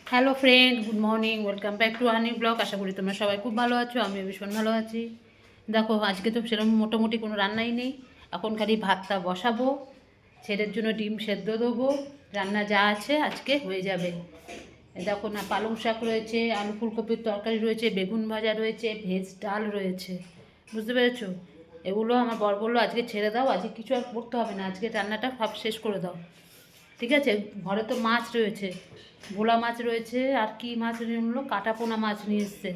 Hello friend, good morning, welcome back to আনি blog. আশা করি তোমরা সবাই খুব ভালো আছো, আমিও ভীষণ ভালো আছি। দেখো, আজকে তো সেরকম মোটামুটি কোনো রান্নাই নেই। এখন খালি ভাতটা বসাবো, ছেলের জন্য ডিম সেদ্ধ দেবো, রান্না যা আছে আজকে হয়ে যাবে। দেখো না, পালং শাক রয়েছে, আলু ফুলকপির তরকারি রয়েছে, বেগুন ভাজা রয়েছে, ভেজ ডাল রয়েছে। বুঝতে পেরেছো? এগুলো আমার বর বললো আজকে ছেড়ে দাও, আজকে কিছু আর করতে হবে না, আজকে রান্নাটা সব শেষ করে দাও। ঠিক আছে, ঘরে তো মাছ রয়েছে, ভোলা মাছ রয়েছে, আর কি মাছ নিলো, কাটা পোনা মাছ নিয়ে এসছে,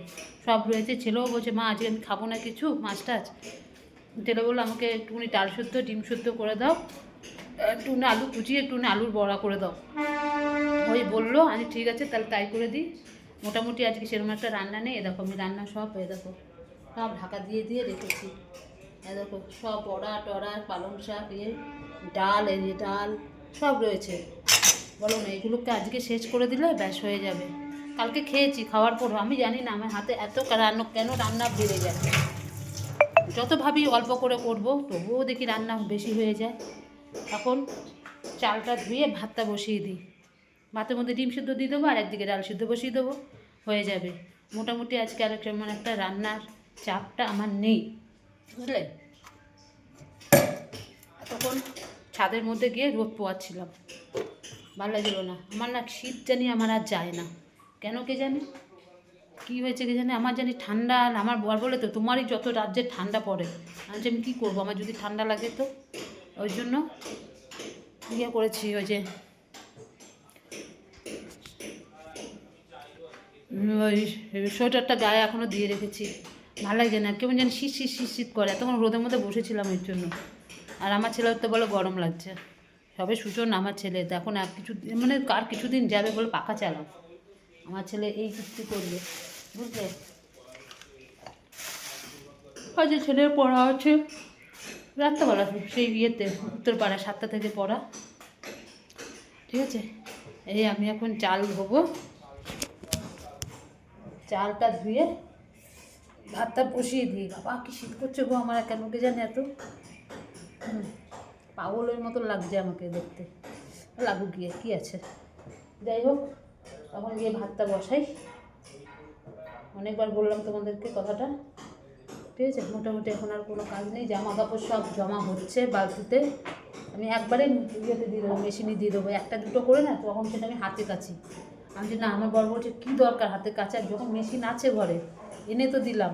সব রয়েছে। ছেলেও বলছে মা আজকে আমি খাবো না কিছু মাছ টাছ। ছেলে বললো আমাকে একটুখানি ডাল শুদ্ধ ডিম শুদ্ধ করে দাও, একটুখানি আলু কুচিয়ে একটুখানি আলুর বড়া করে দাও। ওই বললো, আমি ঠিক আছে তাহলে তাই করে দিই। মোটামুটি আজকে সেরকম একটা রান্না নেই। এ দেখো আমি রান্না সব দেখো সব ঢাকা দিয়ে দিয়ে রেখেছি। এ দেখো সব বড়া টড়া, পালং শাক, ডাল, এই যে ডাল সব রয়েছে। বলো না, এগুলোকে আজকে শেষ করে দিলে ব্যাস হয়ে যাবে। কালকে খেয়েছি, খাওয়ার পরও আমি জানি না আমার হাতে এত কেন রান্না বেড়ে যায়। যত ভাবি অল্প করে করব, তবুও দেখি রান্না বেশি হয়ে যায়। এখন চালটা ধুয়ে ভাতটা বসিয়ে দিই, ভাতের মধ্যে ডিম সিদ্ধ দিয়ে দেবো, আর একদিকে ডাল সিদ্ধ বসিয়ে দেবো, হয়ে যাবে। মোটামুটি আজকে আর কেমন একটা রান্নার চাপটা আমার নেই, বুঝলে। তখন ছাদের মধ্যে গিয়ে রোদ পোয়াচ্ছিলাম, ভালো লাগছিল না আমার, না শীত জানি আমার আর যায় না কেন কে জানে, কী হয়েছে কে জানে। আমার জানি ঠান্ডা, আমার বর বলে তো তোমারই যত রাজ্যে ঠান্ডা পড়ে। আমি কী করবো, আমার যদি ঠান্ডা লাগে তো। ওই জন্য ইয়ে করেছি, ওই যে ওই সোয়েটারটা গায়ে এখনও দিয়ে রেখেছি। ভালো লাগছে না, কেমন যেন শীত শীত শীত শীত করে, তখন রোদের মধ্যে বসেছিলাম এর জন্য। আর আমার ছেলে তো বলে গরম লাগছে। সবে সূচনা আমার ছেলে, এখন আর কিছু মানে আর কিছুদিন যাবে বলে পাখা চালাও। আমার ছেলে এই চুক্তি করবে, বুঝলে। আজ ছেলের পড়া আছে রাত্রেবেলা, সেই ইয়েতে উত্তরপাড়া 7টা থেকে পড়া। ঠিক আছে, এই আমি এখন চাল ধোবো, চালটা ধুয়ে ভাতটা বসিয়ে দিই। বাবা কি শীত করছে গো আমার, কেন কে জানে এত। পাগলের মতো লাগছে আমাকে দেখতে, লাগুক গিয়ে কী আছে। যাই হোক, তখন গিয়ে ভাতটা বসাই। অনেকবার বললাম তোমাদেরকে কথাটা, ঠিক আছে। মোটামুটি এখন আর কোনো কাজ নেই, জামা কাপড় সব জমা হচ্ছে বালতিতে। আমি একবারে ইয়েতে দিয়ে দেবো, মেশিনে দিয়ে দেবো, একটা দুটো করে না, তখন সেটা আমি হাতে কাছি। আমি যে না, আমার বর বলছে কী দরকার হাতে কাচার, যখন মেশিন আছে ঘরে, এনে তো দিলাম।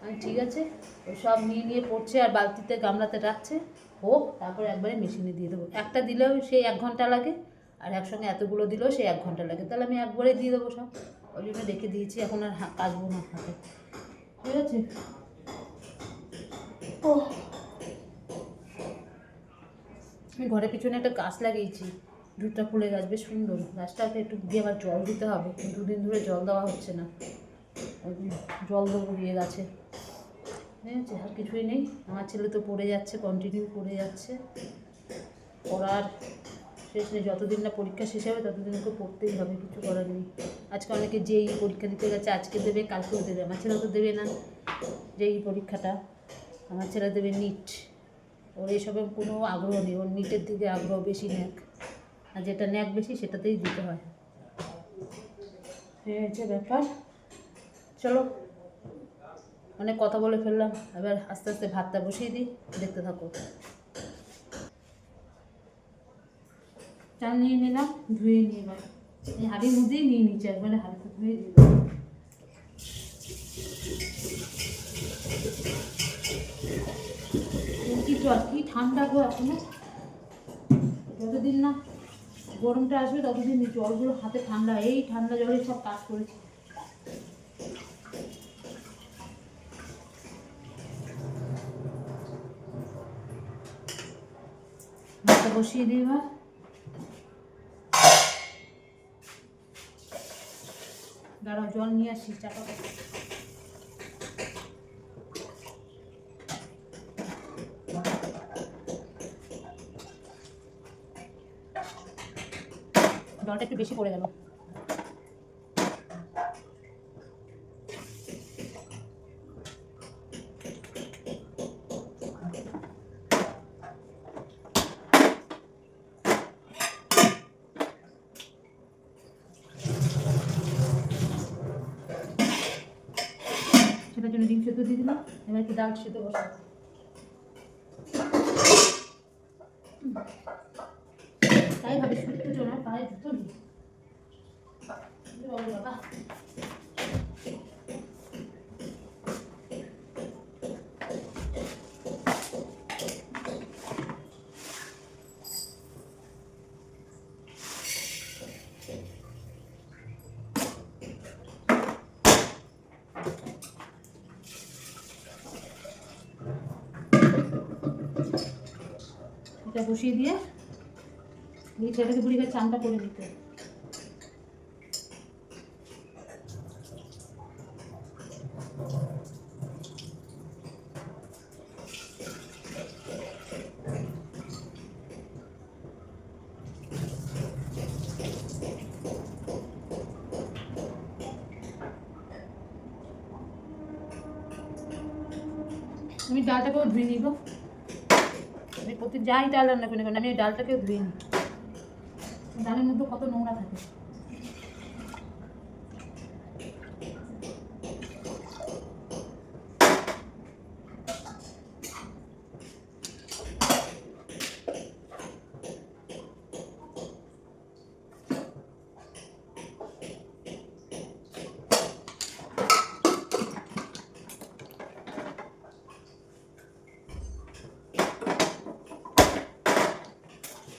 আমি ঠিক আছে, ওই সব নিয়ে নিয়ে পড়ছে আর বালতিতে গামলাতে রাখছে, হোক, তারপরে একবারে মেশিনে দিয়ে দেবো। একটা দিলেও সেই 1 ঘন্টা লাগে, আর একসঙ্গে এতগুলো দিলেও সেই 1 ঘন্টা লাগে, তাহলে আমি একবারে দিয়ে দেবো সব। ওই জন্য রেখে দিয়েছি, এখন আর কাচবো না হাতে, ঠিক আছে। ও, আমি ঘরের পিছনে একটা গাছ লাগিয়েছি, 2টা ফুলের গাছ, বেশ সুন্দর। গাছটাকে একটু দিয়ে আবার জল দিতে হবে, 2 দিন ধরে জল দেওয়া হচ্ছে না। জল দেবো গিয়ে গাছে, ঠিক আছে। আর কিছুই নেই, আমার ছেলে তো পড়ে যাচ্ছে, কন্টিনিউ পড়ে যাচ্ছে, পড়ার শেষ নেই। যতদিন না পরীক্ষা শেষ হবে ততদিন ওকে পড়তেই হবে, কিছু করার নেই। আজকে অনেকে যেই পরীক্ষা দিতে গেছে, আজকে দেবে কালকেও দেবে। আমার ছেলে তো দেবে না যেই পরীক্ষাটা, আমার ছেলে দেবে নিট। ওর এইসবে কোনো আগ্রহ নেই, ওর নিটের দিকে আগ্রহ বেশি, ন্যাক, আর যেটা ন্যাক বেশি সেটাতেই দিতে হয়। এই হচ্ছে ব্যাপার। চলো, অনেক কথা বলে ফেললাম, এবার আস্তে আস্তে ভাতটা বসিয়ে দিই, দেখতে থাকো। চাল নিয়ে নিলাম, ধুয়ে নিয়ে এবার এই হাঁড়ির মধ্যেই নিয়ে নিচ্ছি, একবারে হাঁড়িতে ধুয়ে দিয়ে দেবো। কি জল, কি ঠান্ডা গো এখনো, যতদিন না গরমটা আসবে ততদিন জলগুলো হাতে ঠান্ডা, এই ঠান্ডা জলে সব কাজ করেছি। ভাতটা বসিয়ে দিই এবার, দাঁড়াও জল নিয়ে আসি, চাপা জলটা একটু বেশি পড়ে গেল। ডিমটার জন্য ডিম সেদ্ধ দিয়ে দিলাম। এবার একটু ডাল সেদ্ধ বসাবো। তাই ভাবে শুক্তো জন্য পায়ে জুতো নিই বাবা। এটা বসিয়ে দিয়ে এই ছেলেকে বুড়ি করে চানটা করে নিতে। আমি ডালটাকেও ধুয়ে নিব। আমি প্রতি যাই ডাল রান্না করি না আমি এই ডালটাকেও ধুয়ে নিই। ডালের মধ্যে কত নোংরা থাকে।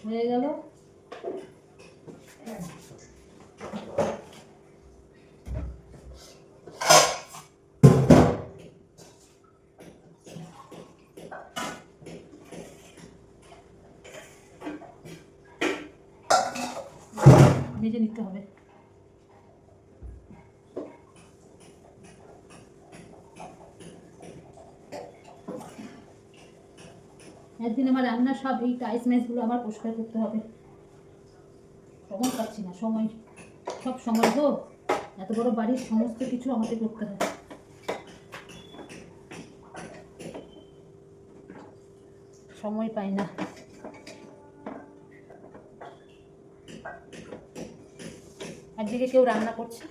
হয়ে গেল। ভেজে নিতে হবে। একদিন আমার রান্নার সব এই টাইস ম্যাচগুলো আমার পরিষ্কার করতে হবে। সময় পাচ্ছি না, সময় সব সময় তো এত বড় বাড়ির সমস্ত কিছু আমাকে করতে হবে। সময় পাই না। একদিকে কেউ রান্না করছে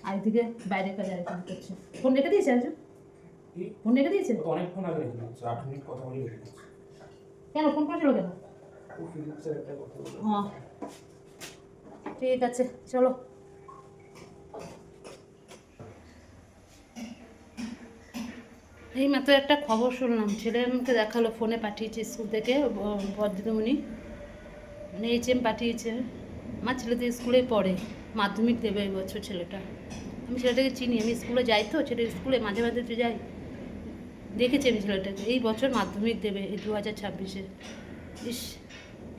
আরেকদিকে বাইরের কাজে আরেকজন করছে। ফোন রেখে দিয়েছে একজন? ফোন রেখে দিয়েছে? অনেকক্ষণ আগে রেখে দিয়েছে, 8 মিনিট কথা বলে রেখে দিয়েছে। কেন ফোন করেছিল কেন? ও ফিলিপসের একটা কথা বলে। হ্যাঁ ঠিক আছে চলো। এই মাত্র একটা খবর শুনলাম, ছেলে আমাকে দেখালো, ফোনে পাঠিয়েছে স্কুল থেকে বদ্রমণি, মানে HM পাঠিয়েছে। আমার ছেলে তো স্কুলে পড়ে, মাধ্যমিক দেবে এই বছর ছেলেটা। আমি ছেলেটাকে চিনি, আমি স্কুলে যাই তো, ছেলে স্কুলে মাঝে মাঝে তো যাই, দেখেছি আমি ছেলেটাকে। এই বছর মাধ্যমিক দেবে, এই 2026-এ। ইস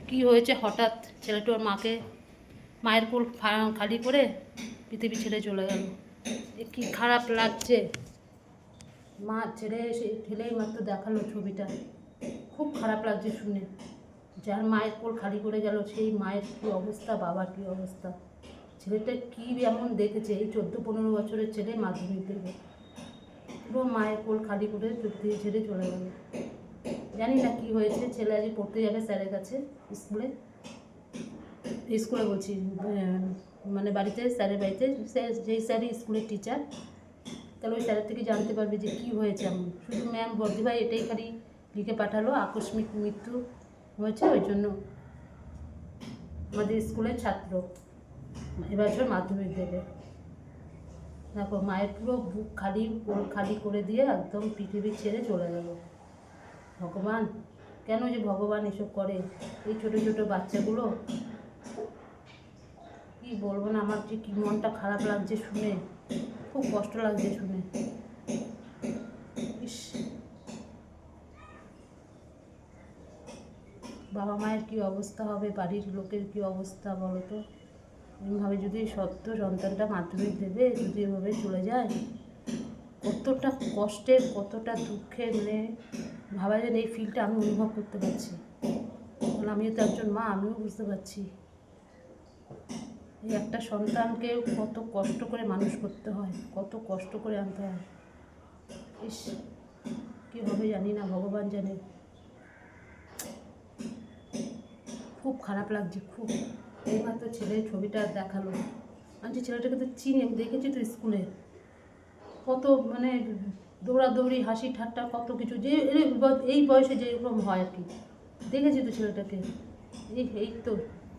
কী হয়েছে হঠাৎ, ছেলেটার মাকে মায়ের কোল খালি করে পৃথিবী ছেড়ে চলে গেল। এ কী খারাপ লাগছে। মা ছেড়ে এসে ঠেলেই মাত্র দেখালো ছবিটা, খুব খারাপ লাগছে শুনে। যার মায়ের কোল খালি করে গেল সেই মায়ের কী অবস্থা, বাবার কী অবস্থা। ছেলেটা কী এমন দেখেছে, এই 14-15 বছরের ছেলে মাধ্যমিক দেবে, পুরো মায়ের কোল খালি করে ছেড়ে চলে গেল। জানি না কী হয়েছে। ছেলে আজ পড়তে যাবে স্যারের কাছে স্কুলে বলছি মানে বাড়িতে, স্যারের বাড়িতে, যেই স্যারই স্কুলের টিচার, তাহলে ওই স্যারের থেকে জানতে পারবে যে কী হয়েছে এমন। শুধু ম্যাম বর্দিভাই এটাই খালি লিখে পাঠালো, আকস্মিক মৃত্যু হয়েছে, ওই জন্য আমাদের স্কুলের ছাত্র এবছর মাধ্যমিক দেবে। দেখো মায়ের পুরো বুক খালি, কোল খালি করে দিয়ে একদম পৃথিবী ছেড়ে চলে গেল। ভগবান, কেন যে ভগবান এসব করে এই ছোটো ছোটো বাচ্চাগুলো। কি বলবো না, আমার যে কি মনটা খারাপ লাগছে শুনে, খুব কষ্ট লাগছে শুনে। ইস, বাবা মায়ের কি অবস্থা হবে, বাড়ির লোকের কি অবস্থা বলো তো। এমনভাবে যদি সত্য সন্তানটা মাধ্যমিক দেবে, যদি এভাবে চলে যায়, কতটা কষ্টের, কতটা দুঃখের, মানে ভাবা যায় এই ফিলটা আমি অনুভব করতে পারছি। কারণ আমিও তো একজন মা, আমিও বুঝতে পারছি এই একটা সন্তানকে কত কষ্ট করে মানুষ করতে হয়, কত কষ্ট করে আনতে হয়। ইস, কী হবে জানি না, ভগবান জানে। খুব খারাপ লাগছে খুব। এইমাত্র ছেলের ছবিটা দেখালো, আমি যে ছেলেটাকে তো চিনি, আমি দেখেছি তো স্কুলে, কত মানে দৌড়াদৌড়ি হাসি ঠাট্টা কত কিছু, যে এই বয়সে যেরকম হয় আর কি। দেখেছি তো ছেলেটাকে। এই তো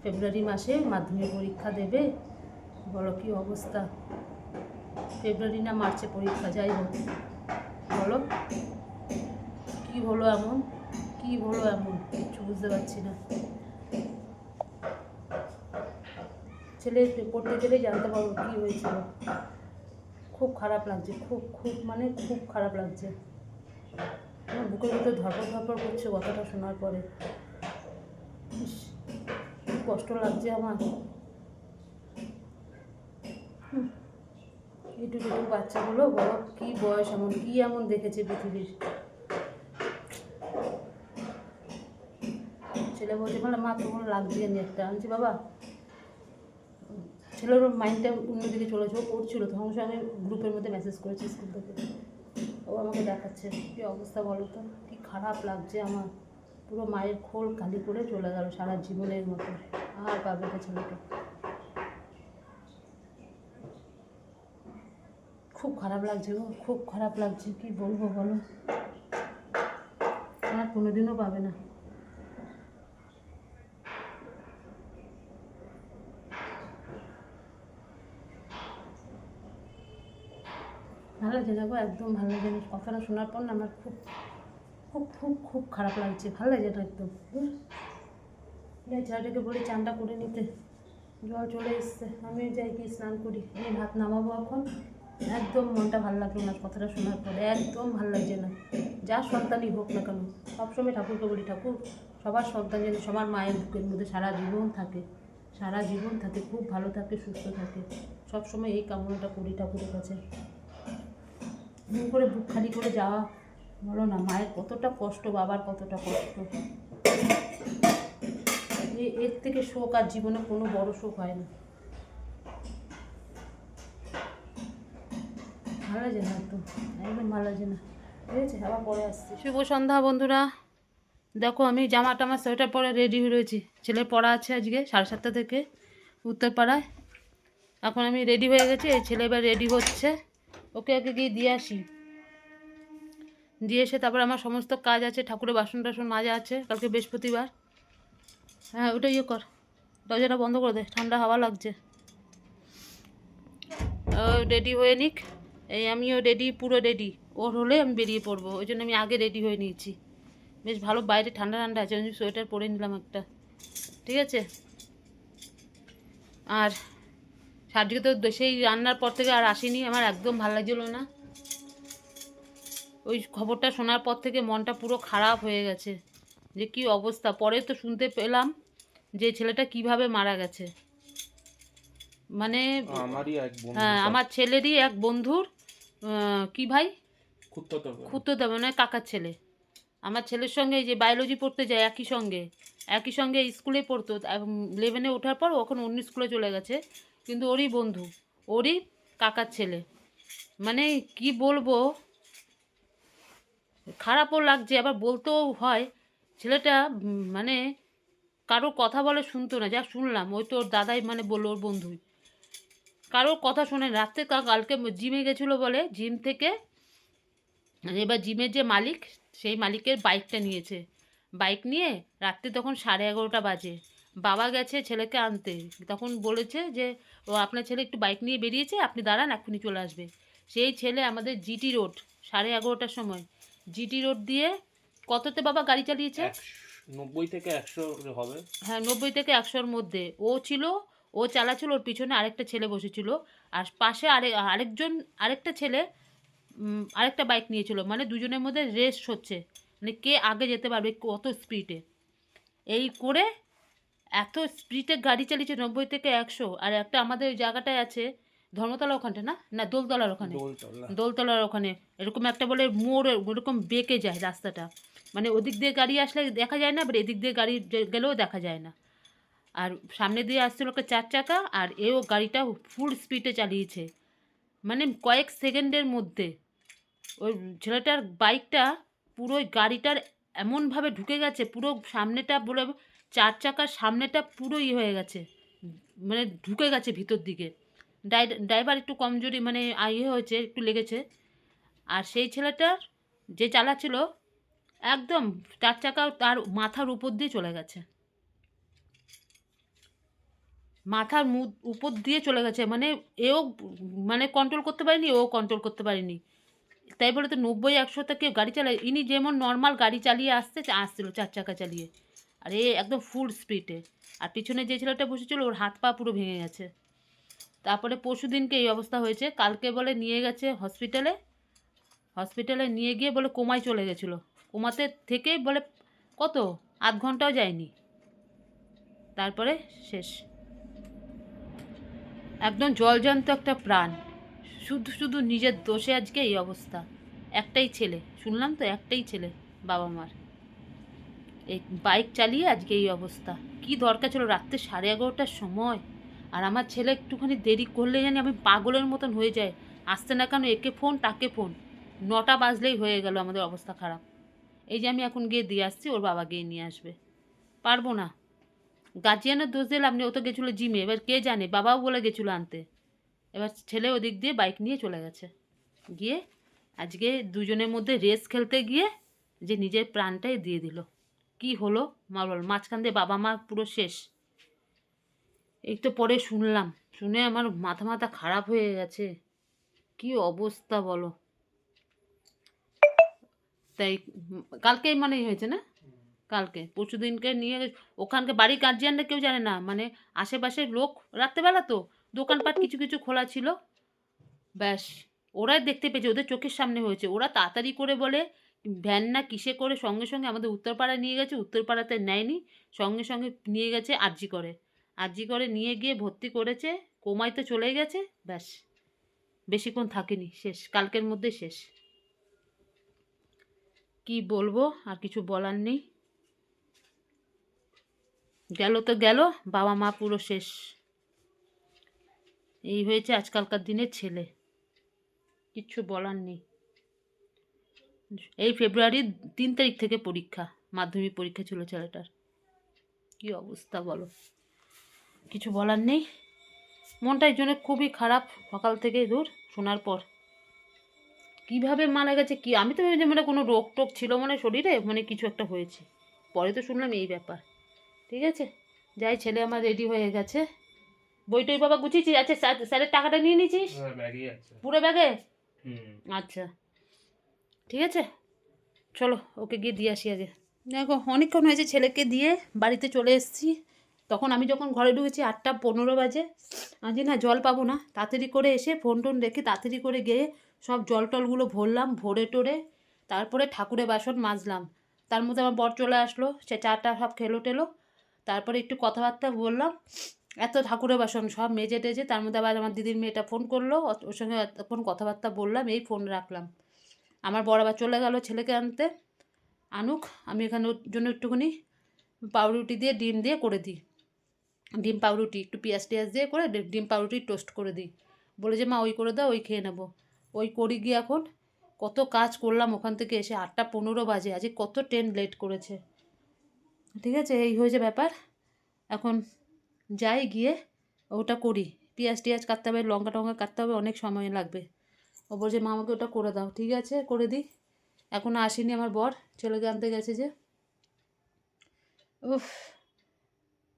ফেব্রুয়ারি মাসে মাধ্যমিক পরীক্ষা দেবে, বলো কি অবস্থা। ফেব্রুয়ারি না মার্চে পরীক্ষা, যাই হোক। বলো কি হলো এমন, কি হলো এমন, কিচ্ছু বুঝতে পারছি না। ছেলে পড়তে গেলেই জানতে পারবো কী হয়েছিল। খুব খারাপ লাগছে, খুব মানে খুব খারাপ লাগছে। আমার বুকের ভিতর ধরপড় ধরপড় করছে কথাটা শোনার পরে। ইস, খুব কষ্ট লাগছে আমার। এইটুকু বাচ্চাগুলো বলো কি বয়স এমন, কি এমন দেখেছে পৃথিবীর। ছেলে বলছে বলে মা তোমার লাগছে আমি একটা আনছি বাবা। ছেলের মাইন্ডটা অন্যদিকে চলেছে, ও পড়ছিল তখন সে আমি গ্রুপের মধ্যে মেসেজ করেছি স্কুল থেকে। ও আমাকে দেখাচ্ছে কী অবস্থা বলো তো, কী খারাপ লাগছে আমার। পুরো মায়ের খোল খালি করে চলে গেল সারা জীবনের মতো, আর পাবে না ছেলেকে। খুব খারাপ লাগছে গো, খুব খারাপ লাগছে, কি বলবো বলো। আর কোনোদিনও পাবে না। ভালো লাগছে না গো, একদম ভালো লাগছে না। কথাটা শোনার পর না আমার খুব খুব খুব খুব খারাপ লাগছে, ভালো লাগছে না একদম। ছেলেটাকে বলি চানটা করে নিতে, জল চলে এসছে, আমি যাই কি স্নান করি, আমি ভাত নামাবো এখন। একদম মনটা ভালো লাগলো না কথাটা শোনার পরে, একদম ভালো লাগছে না। যার সন্তানই হোক না কেন, সবসময় ঠাকুরকে বলি ঠাকুর সবার সন্তান যেন সবার মায়ের বুকের মধ্যে সারা জীবন থাকে, সারা জীবন থাকে, খুব ভালো থাকে, সুস্থ থাকে। সবসময় এই কামনাটা করি ঠাকুরের কাছে। এমন করে বুক খালি করে যাওয়া, বলো না মায়ের কতটা কষ্ট, বাবার কতটা কষ্ট। এর থেকে শোক আর জীবনে কোনো বড় শোক হয় না। ভালো লাগছে না একদম, একদম ভালো লাগছে না। ঠিক আছে, আবার পরে আসছি। শুভ সন্ধ্যা বন্ধুরা। দেখো আমি জামা টামা সোয়েটার পরে রেডি হয়ে রয়েছি। ছেলের পড়া আছে আজকে 7:30 থেকে উত্তরপাড়ায়। এখন আমি রেডি হয়ে গেছি, এই ছেলে এবার রেডি হচ্ছে। ওকে আগে গিয়ে দিয়ে আসি, দিয়ে এসে তারপর আমার সমস্ত কাজ আছে, ঠাকুরের বাসন টাসন মাজা আছে, কালকে বৃহস্পতিবার। হ্যাঁ ওটা ইয়ে কর, দরজাটা বন্ধ করে দে, ঠান্ডা হাওয়া লাগছে। রেডি হয়ে নিক, এই আমিও রেডি, পুরো রেডি। ওর হলে আমি বেরিয়ে পড়বো, ওই জন্য আমি আগে রেডি হয়ে নিয়েছি। বেশ ভালো বাইরে ঠান্ডা ঠান্ডা আছে, আমি সোয়েটার পরে নিলাম একটা। ঠিক আছে। আর সার্জিকে তো সেই রান্নার পর থেকে আর আসেনি, আমার একদম ভালো লাগছিলো না। ওই খবরটা শোনার পর থেকে মনটা পুরো খারাপ হয়ে গেছে, যে কি অবস্থা। পরে তো শুনতে পেলাম যে ছেলেটা কিভাবে মারা গেছে। মানে হ্যাঁ, আমার ছেলেরই এক বন্ধুর কি ভাই, খুঁড়তো মানে কাকার ছেলে। আমার ছেলের সঙ্গে যে বায়োলজি পড়তে যায় একই সঙ্গে স্কুলে পড়তো। 11-এ ওঠার পর ওখন অন্য স্কুলে চলে গেছে, কিন্তু ওরই বন্ধু, ওরই কাকার ছেলে। মানে কি বলবো, খারাপও লাগছে, আবার বলতেও হয়। ছেলেটা মানে কারোর কথা বলে শুনতো না, যা শুনলাম ওই তো ওর দাদাই মানে বললো, ওর বন্ধুই কারোর কথা শোনে। রাত্রে কালকে জিমে গেছিলো বলে, জিম থেকে এবার জিমের যে মালিক, সেই মালিকের বাইকটা নিয়েছে। বাইক নিয়ে রাত্রে তখন 11:30 বাজে, বাবা গেছে ছেলেকে আনতে, তখন বলেছে যে ও আপনার ছেলে একটু বাইক নিয়ে বেরিয়েছে, আপনি দাঁড়ান এক্ষুনি চলে আসবে। সেই ছেলে আমাদের জিটি রোড 11:30টার সময় জিটি রোড দিয়ে কততে বাবা গাড়ি চালিয়েছে? 90 থেকে 100 হবে। হ্যাঁ 90 থেকে 100-র মধ্যে ও ছিল। ও চালাচ্ছিল, ওর পিছনে আরেকটা ছেলে বসেছিল, আর পাশে আরেকটা ছেলে আরেকটা বাইক নিয়েছিল। মানে দুজনের মধ্যে রেস হচ্ছে, মানে কে আগে যেতে পারবে কত স্পিডে। এই করে এত স্পিডে গাড়ি চালিয়েছে 90 থেকে 100। আর একটা আমাদের ওই জায়গাটায় আছে ধর্মতলা, ওখানটা না না দোলতলার ওখানে, দোলতলার ওখানে এরকম একটা বলে মোড়, ওরকম বেঁকে যায় রাস্তাটা। মানে ওদিক দিয়ে গাড়ি আসলে দেখা যায় না, আবার এদিক দিয়ে গাড়ি গেলেও দেখা যায় না। আর সামনে দিয়ে আসছিল একটা 4 চাকা, আর এও গাড়িটা ফুল স্পিডে চালিয়েছে। মানে কয়েক সেকেন্ডের মধ্যে ওই ছেলেটার বাইকটা পুরো গাড়িটার এমনভাবে ঢুকে গেছে, পুরো সামনেটা বলে 4 চাকার সামনেটা পুরো হয়ে গেছে, মানে ঢুকে গেছে ভিতর দিকে। ড্রাইভার একটু কমজোরি, মানে হয়েছে, একটু লেগেছে। আর সেই ছেলেটার যে চালাচ্ছিল একদম 4 চাকা তার মাথার উপর দিয়ে চলে গেছে, মাথার উপর দিয়ে চলে গেছে, মানে এও মানে কন্ট্রোল করতে পারেনি, ও কন্ট্রোল করতে পারেনি। তাই বলে তো 90-100তে কেউ গাড়ি চালায়? ইনি যেমন নর্মাল গাড়ি চালিয়ে আসছিল 4 চাকা চালিয়ে, আর এ একদম ফুল স্পিডে। আর পিছনে যে ছেলেটা বসেছিল ওর হাত পা পুরো ভেঙে গেছে। তারপরে পরশু দিনকে এই অবস্থা হয়েছে, কালকে বলে নিয়ে গেছে হসপিটালে নিয়ে গিয়ে বলে কোমায় চলে গেছিলো। কোমাতে থেকে বলে কত আধ ঘন্টাও যায়নি, তারপরে শেষ। একদম জলজান্ত একটা প্রাণ, শুধু শুধু নিজের দোষে আজকে এই অবস্থা। একটাই ছেলে, শুনলাম তো একটাই ছেলে বাবা মার, এই বাইক চালিয়ে আজকে এই অবস্থা। কি দরকার ছিল রাত্রে 11:30টার সময়? আর আমার ছেলে একটুখানি দেরি করলে জানি আমি পাগলের মতন হয়ে যায়, আসতে না কেন একে ফোন তাকে ফোন, 9টা বাজলেই হয়ে গেল আমাদের অবস্থা খারাপ। এই যে আমি এখন গিয়ে দিয়ে আসছি, ওর বাবা গিয়ে নিয়ে আসবে, পারবো না। গার্জিয়ানের দোষ দিলে আপনি, ও তো গেছিলো জিমে, এবার কে জানে বাবাও বলে গেছিলো আনতে, এবার ছেলে ওদিক দিয়ে বাইক নিয়ে চলে গেছে, গিয়ে আজকে দুজনের মধ্যে রেস খেলতে গিয়ে যে নিজের প্রাণটাই দিয়ে দিল। কি হলো মা বল, মাঝখান দিয়ে বাবা মা পুরো শেষ। এই তো পরে শুনলাম, শুনে আমার মাথা খারাপ হয়ে গেছে, কি অবস্থা বলো। তাই কালকেই মানে হয়েছে না, কালকে পরশু দিনকে নিয়ে ওখানকে বাড়ির গার্জিয়ানরা কেউ জানে না, মানে আশেপাশের লোক, রাত্রেবেলা তো দোকানপাট কিছু কিছু খোলা ছিল, ব্যাস ওরাই দেখতে পেয়েছে, ওদের চোখের সামনে হয়েছে। ওরা তাড়াতাড়ি করে বলে ভ্যান না কিসে করে সঙ্গে সঙ্গে আমাদের উত্তরপাড়ায় নিয়ে গেছে, উত্তরপাড়াতে নেয়নি, সঙ্গে সঙ্গে নিয়ে গেছে আরজি করে নিয়ে গিয়ে ভর্তি করেছে, কোমায় তো চলে গেছে, ব্যাস বেশিক্ষণ থাকেনি, শেষ, কালকের মধ্যে শেষ। কি বলবো, আর কিছু বলার নেই, গেল তো গেল, বাবা মা পুরো শেষ। এই হয়েছে আজকালকার দিনের ছেলে, কিচ্ছু বলার নেই। এই ফেব্রুয়ারির 3 তারিখ থেকে পরীক্ষা, মাধ্যমিক পরীক্ষা ছিল ছেলেটার, কি অবস্থা বলো, কিছু বলার নেই। মনটা এই জন্য খুবই খারাপ সকাল থেকে দূর শোনার পর। কিভাবে মারা গেছে কি, আমি তো ভেবেছি মানে কোনো রোগ টোগ ছিল মানে শরীরে, মানে কিছু একটা হয়েছে, পরে তো শুনলাম এই ব্যাপার। ঠিক আছে, যাই, ছেলে আমার রেডি হয়ে গেছে, বইটই বাবা গুছিয়েছি, আচ্ছা স্যারের টাকাটা নিয়ে নিয়েছিস পুরো ব্যাগে? আচ্ছা ঠিক আছে, চলো ওকে গিয়ে দিয়ে আসি আগে। দেখো অনেকক্ষণ হয়েছে ছেলেকে দিয়ে বাড়িতে চলে এসেছি, তখন আমি যখন ঘরে ঢুকেছি 8:15 বাজে। আজ না জল পাবো না, তাড়াতাড়ি করে এসে ফোন টোন রেখে তাড়াতাড়ি করে গিয়ে সব জল টলগুলো ভরলাম, ভরে টোরে তারপরে ঠাকুরের বাসন মাজলাম। তার মধ্যে আমার বর চলে আসলো, সে চাটা সব খেলো টেলো, তারপরে একটু কথাবার্তা বললাম, এত ঠাকুরের বাসন সব মেজে টেজে, তার মধ্যে আবার আমার দিদির মেয়েটা ফোন করলো, ওর সঙ্গে এতক্ষণ কথাবার্তা বললাম, এই ফোন রাখলাম। আমার বর আবার চলে গেল ছেলেকে আনতে, আনুক, আমি এখানে ওর জন্য একটুখানি পাউরুটি দিয়ে ডিম দিয়ে করে দিই, ডিম পাউরুটি একটু পেঁয়াজ টিয়াজ দিয়ে করে ডিম পাউরুটি টোস্ট করে দিই, বলে যে মা ওই করে দাও, ওই খেয়ে নেবো। ওই করি গিয়ে এখন কত কাজ করলাম ওখান থেকে এসে, 8:15 বাজে, আজকে কত ট্রেন লেট করেছে। ঠিক আছে, এই হয়েছে ব্যাপার। এখন যাই গিয়ে ওটা করি, পেঁয়াজ টিয়াজ কাটতে হবে, লঙ্কা টঙ্কা কাটতে হবে, অনেক সময় লাগবে। ও বলছে মা আমাকে ওটা করে দাও, ঠিক আছে করে দিই। এখনও আসেনি আমার বর, ছেলেকে আনতে গেছে যে, উফ।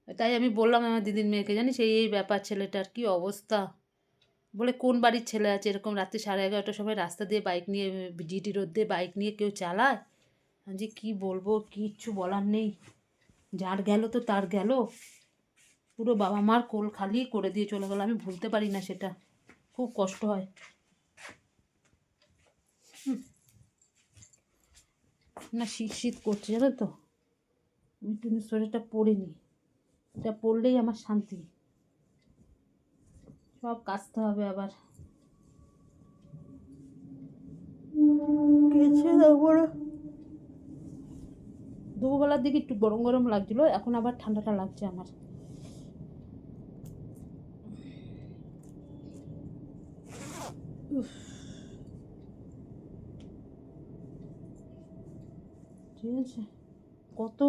তাই আমি বললাম আমার দিদির মেয়েকে, জানিস এই ব্যাপার, ছেলেটার কি অবস্থা, বলে কোন বাড়ির ছেলে আছে এরকম রাত্রি 11:30টার সময় রাস্তা দিয়ে বাইক নিয়ে, জিটি রোড দিয়ে বাইক নিয়ে কেউ চালায়? আমি যে কী বলবো, কিচ্ছু বলার নেই, যার গেল তো তার গেল, পুরো বাবা মার কোল খালি করে দিয়ে চলে গেল, আমি ভুলতে পারি না সেটা, খুব কষ্ট হয়। না শীত শীত করছে জানো তো, আমি তুমি শরীরটা পড়িনি, এটা পড়লেই আমার শান্তি, সব কাচতে হবে আবার। তারপরে দুপুরবেলার দিকে একটু গরম গরম লাগছিল, এখন আবার ঠান্ডাটা লাগছে আমার। ঠিক আছে, কত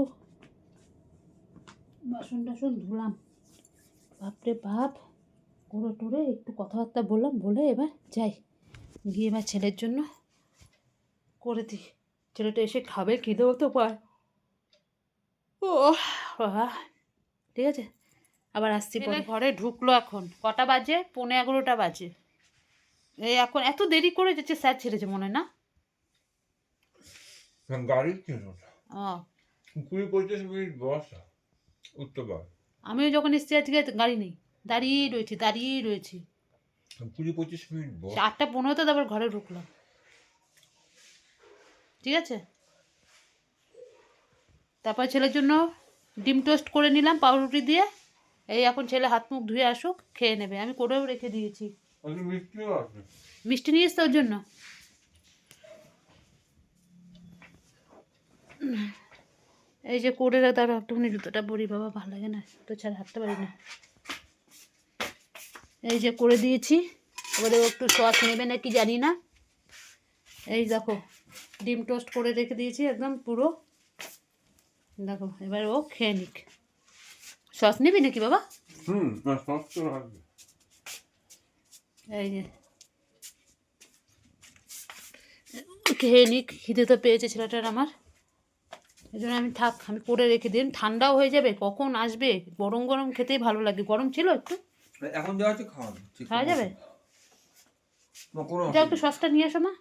বাসন টাসন ধুলাম, বাপরে বাপ, করে টোরে একটু কথাবার্তা বললাম, বলে এবার যাই, গিয়ে এবার ছেলের জন্য করে দিই, ছেলেটা এসে খাবে, খিদেও তো পায়। ও বাবা, ঠিক আছে, আবার আসছি পরে। ঘরে ঢুকলো এখন কটা বাজে? 11:15 বাজে। এই এখন এত দেরি করে যাচ্ছে, স্যার ছেড়েছে মনে হয় না? গাড়ি ছিল না, ও 20-25 মিনিট বসা উঠতে পার। আমিও যখন এসছি আজকে গাড়ি নেই, দাঁড়িয়ে রয়েছি 20-25 মিনিট বস। 8:15 তারপর ঘরে ঢুকলাম। ঠিক আছে, তারপর ছেলের জন্য ডিম টোস্ট করে নিলাম পাউরুটি দিয়ে। এই এখন ছেলে হাত মুখ ধুয়ে আসুক, খেয়ে নেবে। আমি করেও রেখে দিয়েছি। আজকে মিষ্টিও আছে। মিষ্টি নিয়ে এসছে ওর জন্য। এই যে করে তার একটুখানি জুতোটা পরি, বাবা ভালো লাগে না তো, ছাড়া হাঁটতে পারি না। এই যে করে দিয়েছি, এবারে ও একটু সস নেবে নাকি জানি না। এই দেখো ডিম টোস্ট করে রেখে দিয়েছি একদম পুরো, দেখো এবার ও খেয়ে নিক। সস নিবি নাকি বাবা? না সস তো রাখবে। এই যে খেয়ে নিক, খিদে তো পেয়েছে ছেলেটার আমার, এই জন্য আমি থাক, আমি করে রেখে দিন, ঠান্ডাও হয়ে যাবে, কখন আসবে। গরম গরম খেতেই ভালো লাগে। গরম ছিল একটু, এখন যাওয়া হচ্ছে খাওয়ানো খাওয়া যাবে। কোনো যা একটু সসটা নিয়ে আসো মা,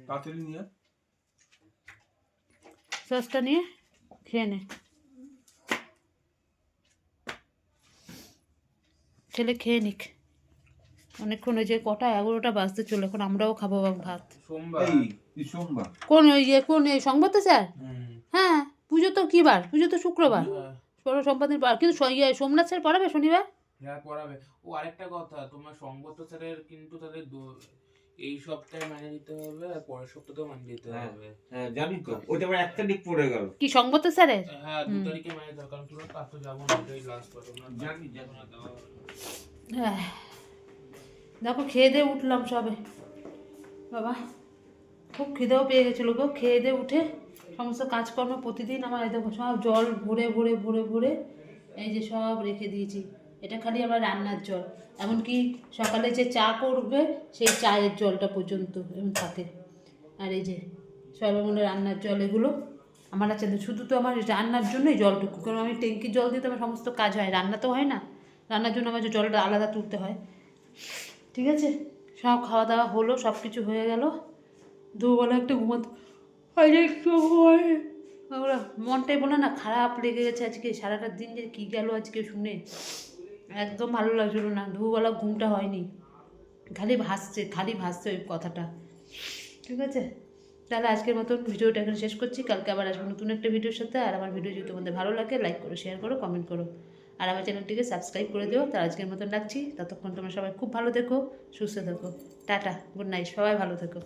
তাড়াতাড়ি নিয়ে সসটা নিয়ে খেয়ে নে। ছেলে খেয়ে নিক, অনেকক্ষণ ওই যে কটা 11টা বাজতে চলে, এখন আমরাও খাবো ভাত। সোমবার। এই সোমবার কোন এই সংবাদ স্যার? হ্যাঁ, পুজো তো কী বার? পুজো তো শুক্রবার, সম্পাদিন বার, কিন্তু সোমনাথ স্যার পড়াবে শনিবার। হ্যাঁ পড়াবে। ও আরেকটা কথা, তোমার সংগত স্যারের কিন্তু তাদের এই সপ্তাহে মানে দিতে হবে আর পরের সপ্তাহেও মানে দিতে হবে। হ্যাঁ জানি তো, ওইটা আবার একটা দিক পড়ে গেল। কি সংবাদ স্যারের? হ্যাঁ 2 তারিখে মানে দাও, কারণ তোমরা কাজ তো যাবো না, এটাই লাস্ট বার। জানি। হ্যাঁ, দেখো খেয়ে দিয়ে উঠলাম সবে বাবা, খুব খিদেও পেয়ে গেছিলো গো। খেয়ে দিয়ে উঠে সমস্ত কাজকর্ম প্রতিদিন আমার, এই দেখো সব জল ভরে এই যে সব রেখে দিয়েছি। এটা খালি আমার রান্নার জল, এমনকি সকালে যে চা করবে সেই চায়ের জলটা পর্যন্ত এমন থাকে। আর এই যে সব এমন রান্নার জল, এগুলো আমার আছে শুধু তো আমার রান্নার জন্যই জলটুকু, কারণ আমি ট্যাঙ্কির জল দিয়ে তো আমার সমস্ত কাজ হয়, রান্না তো হয় না। রান্নার জন্য আমার যে জলটা আলাদা তুলতে হয়। ঠিক আছে, সব খাওয়া দাওয়া হলো, সব কিছু হয়ে গেল। দুবেলা একটু ঘুমাতে একটু আমরা মনটাই বলে না খারাপ লেগে গেছে আজকে। সারাটা দিন যে কী গেল আজকে শুনে একদম ভালো লাগছিলো না। দুবেলা ঘুমটা হয়নি, খালি ভাসছে ওই কথাটা। ঠিক আছে, তাহলে আজকের মতন ভিডিওটা এখানে শেষ করছি। কালকে আবার আসবো নতুন একটা ভিডিওর সাথে। আর আমার ভিডিও যদি তোমাদের ভালো লাগে লাইক করো, শেয়ার করো, কমেন্ট করো, আর আমার চ্যানেলটিকে সাবস্ক্রাইব করে দিও। তার আজকের মতন রাখছি, ততক্ষণ তোমরা সবাই খুব ভালো থেকো, সুস্থ থেকো। টাটা, গুড নাইট, সবাই ভালো থেকো।